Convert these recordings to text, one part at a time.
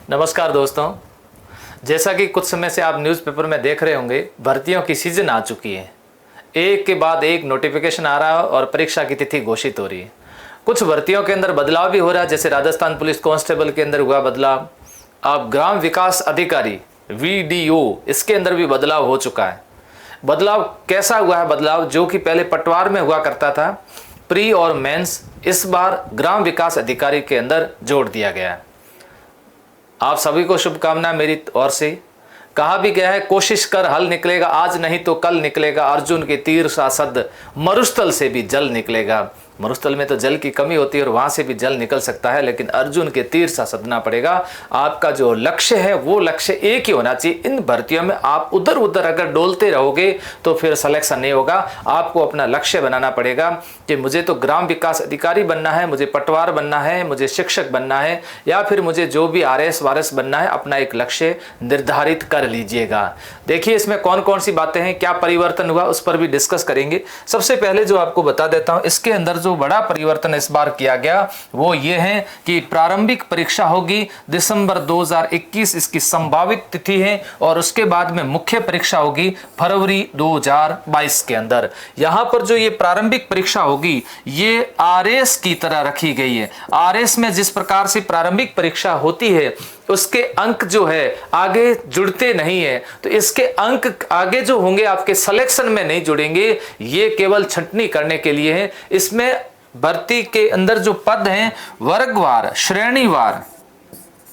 नमस्कार दोस्तों। जैसा कि कुछ समय से आप न्यूज़पेपर में देख रहे होंगे, भर्तियों की सीजन आ चुकी है। एक के बाद एक नोटिफिकेशन आ रहा है और परीक्षा की तिथि घोषित हो रही है। कुछ भर्तियों के अंदर बदलाव भी हो रहा है, जैसे राजस्थान पुलिस कांस्टेबल के अंदर हुआ बदलाव। अब ग्राम विकास अधिकारी VDO इसके अंदर भी बदलाव हो चुका है। बदलाव कैसा हुआ है? बदलाव जो कि पहले पटवार में हुआ करता था, प्री और मेंस, इस बार ग्राम विकास अधिकारी के अंदर जोड़ दिया गया है। आप सभी को शुभकामनाएं मेरी ओर से। कहा भी गया है, कोशिश कर हल निकलेगा, आज नहीं तो कल निकलेगा। अर्जुन के तीर सा सद मरुस्थल से भी जल निकलेगा। मरुस्थल में तो जल की कमी होती है और वहां से भी जल निकल सकता है, लेकिन अर्जुन के तीर सा सदना पड़ेगा। आपका जो लक्ष्य है वो लक्ष्य एक ही होना चाहिए। इन भर्तियों में आप उधर उधर अगर डोलते रहोगे तो फिर सिलेक्शन नहीं होगा। आपको अपना लक्ष्य बनाना पड़ेगा कि मुझे तो ग्राम विकास अधिकारी बनना है, मुझे पटवार बनना है, मुझे शिक्षक बनना है, या फिर मुझे जो भी RS वारस बनना है। अपना एक लक्ष्य निर्धारित कर लीजिएगा। देखिए इसमें कौन कौन सी बातें हैं, क्या परिवर्तन हुआ, उस पर भी डिस्कस करेंगे। सबसे पहले जो आपको बता देता हूं, इसके अंदर जो बड़ा परिवर्तन इस बार किया गया वो ये है कि प्रारंभिक परीक्षा होगी दिसंबर 2021, इसकी संभावित तिथि है, और उसके बाद में मुख्य परीक्षा होगी फरवरी 2022 के अंदर। यहां पर जो ये प्रारंभिक परीक्षा होगी ये RS की तरह रखी गई है। RS में जिस प्रकार से प्रारंभिक परीक्षा होती है उसके अंक जो है आगे जुड़ते नहीं है, तो इसके अंक आगे जो होंगे आपके सिलेक्शन में नहीं जुड़ेंगे। ये केवल छंटनी करने के लिए है। इसमें भर्ती के अंदर जो पद हैं वर्गवार, श्रेणीवार,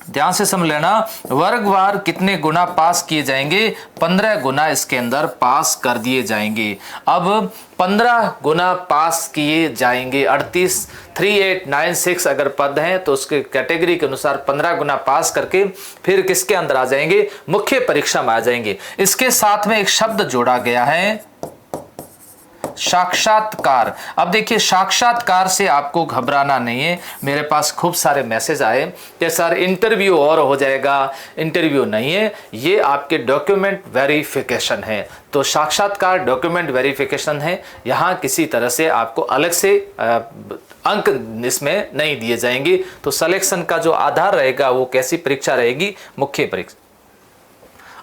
ध्यान से समझ लेना, वर्गवार कितने गुना पास किए जाएंगे? 15 गुना इसके अंदर पास कर दिए जाएंगे। अब 15 गुना पास किए जाएंगे। 3896 अगर पद हैं तो उसके कैटेगरी के अनुसार 15 गुना पास करके फिर किसके अंदर आ जाएंगे? मुख्य परीक्षा में आ जाएंगे। इसके साथ में एक शब्द जोड़ा गया है, साक्षात्कार। अब देखिए साक्षात्कार से आपको घबराना नहीं है। मेरे पास खूब सारे मैसेज आए कि सर इंटरव्यू और हो जाएगा। इंटरव्यू नहीं है, ये आपके डॉक्यूमेंट वेरिफिकेशन है। तो साक्षात्कार डॉक्यूमेंट वेरिफिकेशन है। यहाँ किसी तरह से आपको अलग से अंक इसमें नहीं दिए जाएंगे। तो सिलेक्शन का जो आधार रहेगा वो कैसी परीक्षा रहेगी? मुख्य परीक्षा।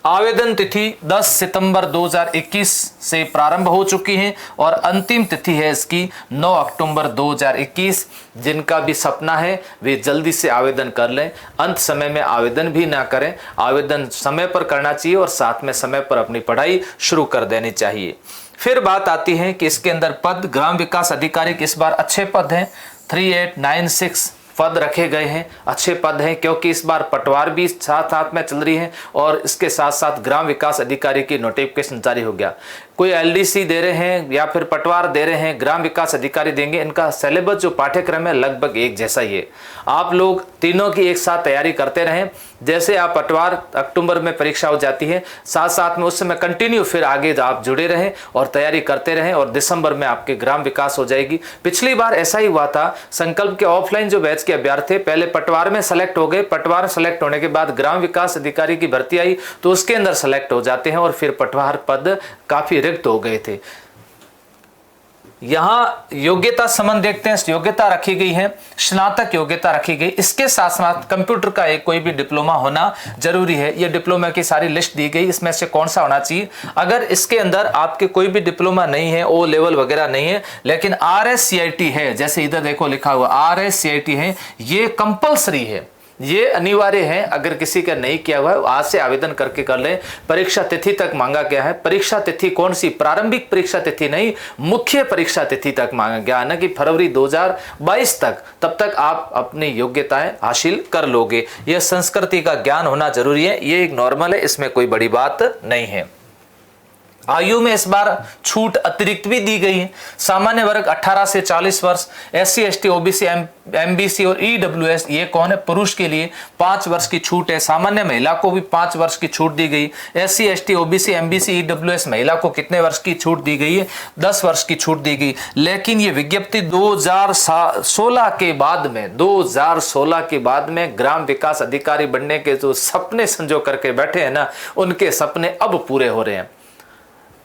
आवेदन तिथि 10 सितंबर 2021 से प्रारंभ हो चुकी है और अंतिम तिथि है इसकी 9 अक्टूबर 2021। जिनका भी सपना है वे जल्दी से आवेदन कर लें। अंत समय में आवेदन भी ना करें। आवेदन समय पर करना चाहिए और साथ में समय पर अपनी पढ़ाई शुरू कर देनी चाहिए। फिर बात आती है कि इसके अंदर पद ग्राम विकास अधिकारी के इस बार अच्छे पद हैं। 3896 पद रखे गए हैं, अच्छे पद हैं, क्योंकि इस बार पटवार भी साथ साथ में चल रही है और इसके साथ साथ ग्राम विकास अधिकारी की नोटिफिकेशन जारी हो गया। कोई LDC दे रहे हैं या फिर पटवार दे रहे हैं, ग्राम विकास अधिकारी देंगे। इनका सिलेबस जो पाठ्यक्रम है लगभग एक जैसा ही है। आप लोग तीनों की एक साथ तैयारी करते रहें। जैसे आप पटवार अक्टूबर में परीक्षा हो जाती है, साथ साथ में उस समय कंटिन्यू फिर आगे आप जुड़े रहें और तैयारी करते रहें और दिसंबर में आपके ग्राम विकास हो जाएगी। पिछली बार ऐसा ही हुआ था। संकल्प के ऑफलाइन जो बैच के अभ्यर्थी पहले पटवार में सेलेक्ट हो गए, पटवार सेलेक्ट होने के बाद ग्राम विकास अधिकारी की भर्ती आई तो उसके अंदर सेलेक्ट हो जाते हैं और फिर पटवार पद काफी रिक्त हो गए थे। यहां योग्यता संबंध देखते हैं। योग्यता रखी गई है, स्नातक योग्यता रखी गई। इसके साथ साथ कंप्यूटर का एक कोई भी डिप्लोमा होना जरूरी है। ये डिप्लोमा की सारी लिस्ट दी गई, इसमें से कौन सा होना चाहिए। अगर इसके अंदर आपके कोई भी डिप्लोमा नहीं है, O लेवल वगैरह नहीं है, लेकिन RSCIT है, जैसे इधर देखो लिखा हुआ RSCIT है, ये कंपलसरी है, ये अनिवार्य है। अगर किसी का नहीं किया हुआ है आज से आवेदन करके कर लें। परीक्षा तिथि तक मांगा गया है। परीक्षा तिथि कौन सी? प्रारंभिक परीक्षा तिथि नहीं, मुख्य परीक्षा तिथि तक मांगा गया है ना कि फरवरी 2022 तक। तब तक आप अपनी योग्यताएं हासिल कर लोगे। यह संस्कृति का ज्ञान होना जरूरी है। ये एक नॉर्मल है, इसमें कोई बड़ी बात नहीं है। आयु में इस बार छूट अतिरिक्त भी दी गई है। सामान्य वर्ग 18 से 40 वर्ष, SC ST OBC MBC और EWS, ये कौन है? पुरुष के लिए 5 वर्ष की छूट है। सामान्य महिला को भी 5 वर्ष की छूट दी गई। SC ST OBC MBC EWS महिला को कितने वर्ष की छूट दी गई है? 10 वर्ष की छूट दी गई। लेकिन ये विज्ञप्ति 2016 के बाद में 2016 के बाद में ग्राम विकास अधिकारी बनने के जो सपने संजो करके बैठे हैं ना, उनके सपने अब पूरे हो रहे हैं।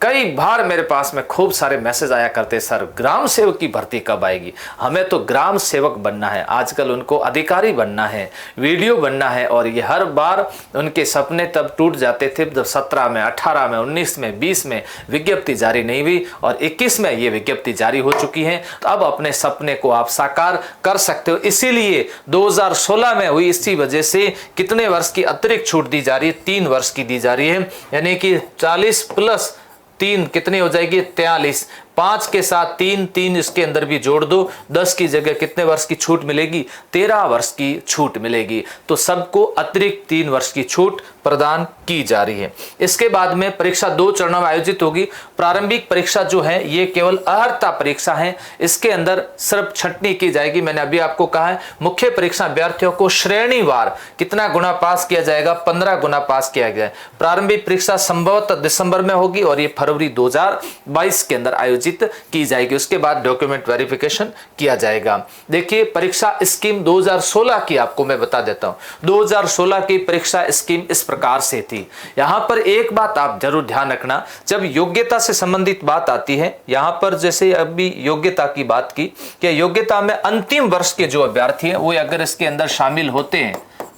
कई बार मेरे पास में खूब सारे मैसेज आया करते, सर ग्राम सेवक की भर्ती कब आएगी, हमें तो ग्राम सेवक बनना है, आजकल उनको अधिकारी बनना है, वीडियो बनना है। और ये हर बार उनके सपने तब टूट जाते थे जब 17 में, 18 में, 19 में, 20 में विज्ञप्ति जारी नहीं हुई और 21 में ये विज्ञप्ति जारी हो चुकी है। तो अब अपने सपने को आप साकार कर सकते हो। इसीलिए 2016 में हुई, इसी वजह से कितने वर्ष की अतिरिक्त छूट दी जा रही है, 3 वर्ष की दी जा रही है, यानी कि 40 प्लस 3 कितनी हो जाएगी, 43। 5 के साथ 3 इसके अंदर भी जोड़ दो, 10 की जगह कितने वर्ष की छूट मिलेगी, 13 वर्ष की छूट मिलेगी। तो सबको अतिरिक्त 3 वर्ष की छूट प्रदान की जा रही है। इसके बाद में परीक्षा 2 चरणों में आयोजित होगी। प्रारंभिक परीक्षा जो है ये केवल अर्हता परीक्षा है, इसके अंदर सिर्फ छंटनी की जाएगी। मैंने अभी आपको कहा है मुख्य परीक्षा अभ्यर्थियों को श्रेणीवार कितना गुना पास किया जाएगा, 15 गुना पास किया गया है। प्रारंभिक परीक्षा संभवतः दिसंबर में होगी और ये फरवरी 2022 के अंदर आयोजित की जाएगी। उसके बाद डॉक्यूमेंट वेरिफिकेशन किया जाएगा। देखिए परीक्षा स्कीम 2016 की आपको मैं बता देता हूं। 2016 की परीक्षा स्कीम इस प्रकार से थी। यहां पर एक बात आप जरूर ध्यान रखना, जब योग्यता से संबंधित बात आती है, यहां पर जैसे अभी योग्यता की बात की कि योग्यता में अंतिम वर्ष के जो अभ्यर्थी हैं वो अगर इसके अंदर शामिल होते हैं,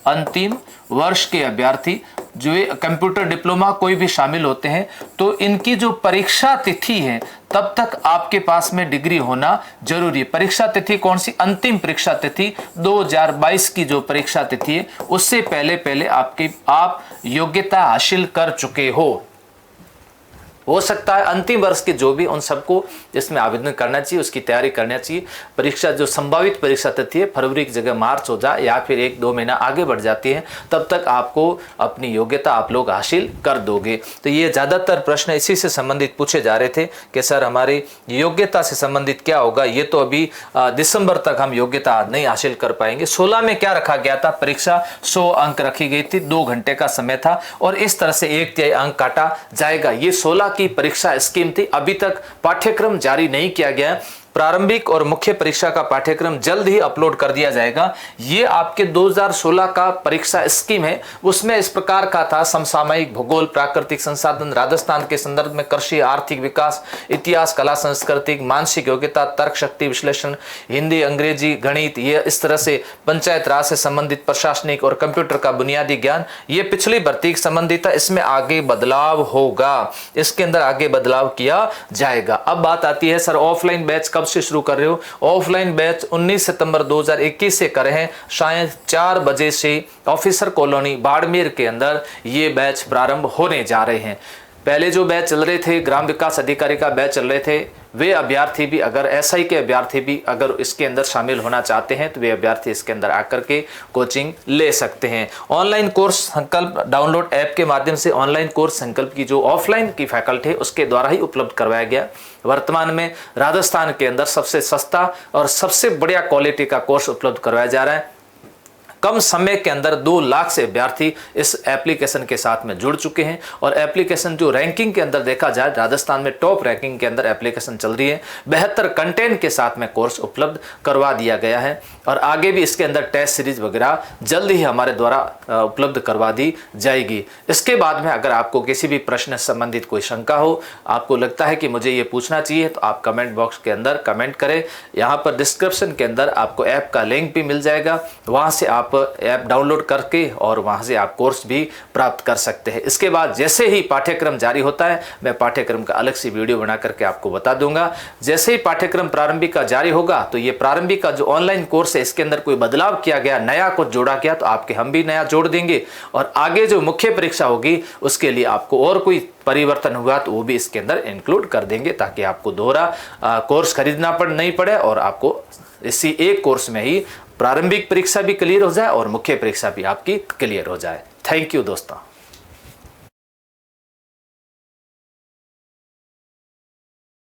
अंतिम वर्ष के अभ्यर्थी जो कंप्यूटर डिप्लोमा कोई भी शामिल होते हैं, तो इनकी जो परीक्षा तिथि है तब तक आपके पास में डिग्री होना जरूरी है। परीक्षा तिथि कौन सी, अंतिम परीक्षा तिथि 2022 की जो परीक्षा तिथि है उससे पहले आप योग्यता हासिल कर चुके हो सकता है अंतिम वर्ष के जो भी, उन सबको जिसमें आवेदन करना चाहिए उसकी तैयारी करना चाहिए। परीक्षा जो संभावित परीक्षा तिथि है फरवरी की जगह मार्च हो जाए या फिर 1-2 महीना आगे बढ़ जाती है, तब तक आपको अपनी योग्यता आप लोग हासिल कर दोगे। तो ये ज़्यादातर प्रश्न इसी से संबंधित पूछे जा रहे थे कि सर हमारी योग्यता से संबंधित क्या होगा। ये तो अभी दिसंबर तक हम योग्यता नहीं हासिल कर पाएंगे। 16 में क्या रखा गया था, परीक्षा 100 अंक रखी गई थी, 2 घंटे का समय था और इस तरह से 1/3 अंक काटा जाएगा। ये 16 की परीक्षा स्कीम थी। अभी तक पाठ्यक्रम जारी नहीं किया गया। प्रारंभिक और मुख्य परीक्षा का पाठ्यक्रम जल्द ही अपलोड कर दिया जाएगा। ये आपके 2016 का परीक्षा स्कीम है, उसमें इस प्रकार का था, समसामयिक, भूगोल, प्राकृतिक संसाधन, राजस्थान के संदर्भ में कृषि, आर्थिक विकास, इतिहास, कला संस्कृति, मानसिक योग्यता, तर्क शक्ति, विश्लेषण, हिंदी, अंग्रेजी, गणित, ये इस तरह से पंचायत राज से संबंधित, प्रशासनिक और कंप्यूटर का बुनियादी ज्ञान। ये पिछली भर्ती से संबंधित था, इसमें आगे बदलाव होगा, इसके अंदर आगे बदलाव किया जाएगा। अब बात आती है सर ऑफलाइन बैच कब से शुरू कर रहे हो। ऑफलाइन बैच 19 सितंबर 2021 से कर रहे हैं, शायद 4 बजे से ऑफिसर कॉलोनी बाड़मेर के अंदर ये बैच प्रारंभ होने जा रहे हैं। पहले जो बैच चल रहे थे, ग्राम विकास अधिकारी का बैच चल रहे थे, वे अभ्यर्थी भी अगर एसआई के अभ्यर्थी भी अगर इसके अंदर शामिल होना चाहते हैं तो वे अभ्यर्थी इसके अंदर आकर के कोचिंग ले सकते हैं। ऑनलाइन कोर्स संकल्प डाउनलोड ऐप के माध्यम से ऑनलाइन कोर्स संकल्प की जो ऑफलाइन की फैकल्टी है उसके द्वारा ही उपलब्ध करवाया गया। वर्तमान में राजस्थान के अंदर सबसे सस्ता और सबसे बढ़िया क्वालिटी का कोर्स उपलब्ध करवाया जा रहा है। कम समय के अंदर 2 लाख से अभ्यर्थी इस एप्लीकेशन के साथ में जुड़ चुके हैं और एप्लीकेशन जो रैंकिंग के अंदर देखा जाए राजस्थान में टॉप रैंकिंग के अंदर एप्लीकेशन चल रही है। 72 कंटेंट के साथ में कोर्स उपलब्ध करवा दिया गया है और आगे भी इसके अंदर टेस्ट सीरीज वगैरह जल्द ही हमारे द्वारा उपलब्ध करवा दी जाएगी। इसके बाद में अगर आपको किसी भी प्रश्न से संबंधित कोई शंका हो, आपको लगता है कि मुझे ये पूछना चाहिए, तो आप कमेंट बॉक्स के अंदर कमेंट करें। यहाँ पर डिस्क्रिप्शन के अंदर आपको ऐप का लिंक भी मिल जाएगा, वहाँ से आप ऐप डाउनलोड करके और वहां से आप कोर्स भी प्राप्त कर सकते हैं। इसके बाद जैसे ही पाठ्यक्रम जारी होता है मैं पाठ्यक्रम का अलग से वीडियो बना करके आपको बता दूंगा। जैसे ही पाठ्यक्रम प्रारंभिक का जारी होगा तो ये प्रारंभिक का जो ऑनलाइन कोर्स है इसके अंदर कोई बदलाव किया गया, नया कुछ जोड़ा गया, तो आपके हम भी नया जोड़ देंगे और आगे जो मुख्य परीक्षा होगी उसके लिए आपको और कोई परिवर्तन हुआ तो वो भी इसके अंदर इंक्लूड कर देंगे, ताकि आपको दोहरा कोर्स खरीदना नहीं पड़े और आपको इसी एक कोर्स में ही प्रारंभिक परीक्षा भी क्लियर हो जाए और मुख्य परीक्षा भी आपकी क्लियर हो जाए। थैंक यू दोस्तों।